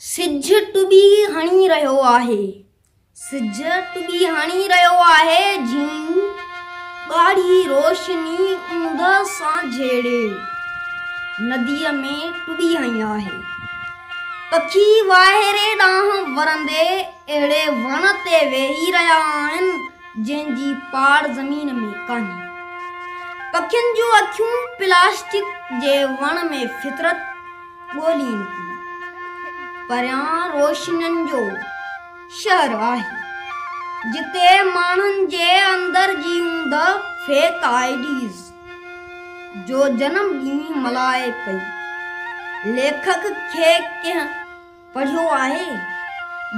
सिज टुबी हणी रहियो आहे, सिज टुबी हणी रहियो आहे, जीअं ॻाढ़ी रोशनी ऊंद सां झेड़े नदीअ में टुबी हई आहे। पखी वाहिरे ॾांहुं वरंदे अहिड़े वण ते वेही रहिया आहिनि जंहिंजी पाड़ ज़मीन में कान्हे। पखियुनि जूं अखियूं प्लास्टिक जे वण में फितरत ॻोल्हीनि थियूं। परियां रोशनियुनि जो शहर आहे जिते माण्हुनि जे अंदर जी ऊंद फेक आईडीज़ जो जनम ॾींहुं मल्हाए पई। लेखक खे कंहिं पढ़ियो आहे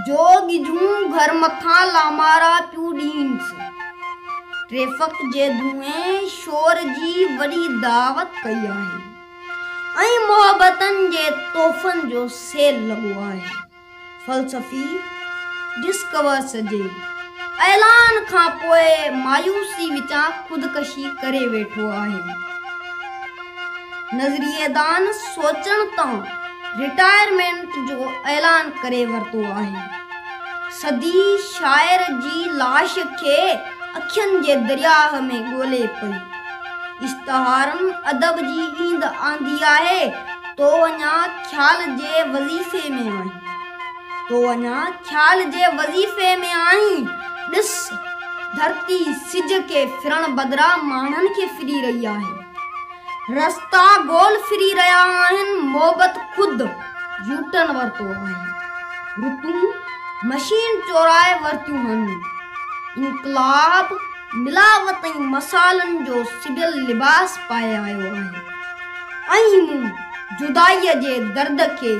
जोगी जूं घर मथां लामारा पियूं ॾींसि। ट्रैफिक जे धुएं शोर जी वॾी दावत कई आहे ऐं मोहबतनि जे तोहफ़नि जो सेल लॻो आहे। फ़लसफ़ी डिस्कवर्स जे ऐलान खां पोइ मायूसी विचां ख़ुदकशी करे वेठो आहे। नज़रिएदान सोचण तां रिटायरमेंट जो ऐलान करे वरितो आहे। सदी शाइर जी लाश खे अखियुनि जे दरियाह में ॻोल्हे पई। इश्तिहारनि अदब जी ईंद आंदी आहे तो अञा ख़्याल जे वज़ीफ़े में आहीं, तो अञा ख़्याल जे वज़ीफ़े में आहीं। ॾिस, धरती सिज के फिरण बदिरां माण्हुनि खे फिरी रही आहे। रस्ता गोल फिरी रहिया आहिनि। मोहबत ख़ुदि यूटर्न वरितो आहे। ऋतूं मशीन चोराए वरितियूं आहिनि। इनकलाब मिलावट ऐं मसालनि जो सिबियल लिबास पाए आयो आहे ऐं मूं जुदाईअ जे दर्द खे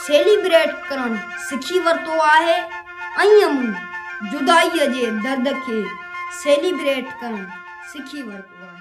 सेलिब्रेट करणु सिखी वरितो आहे ऐं मूं जुदाईअ जे दर्द खे सेलिब्रेट करणु सिखी वरितो आहे।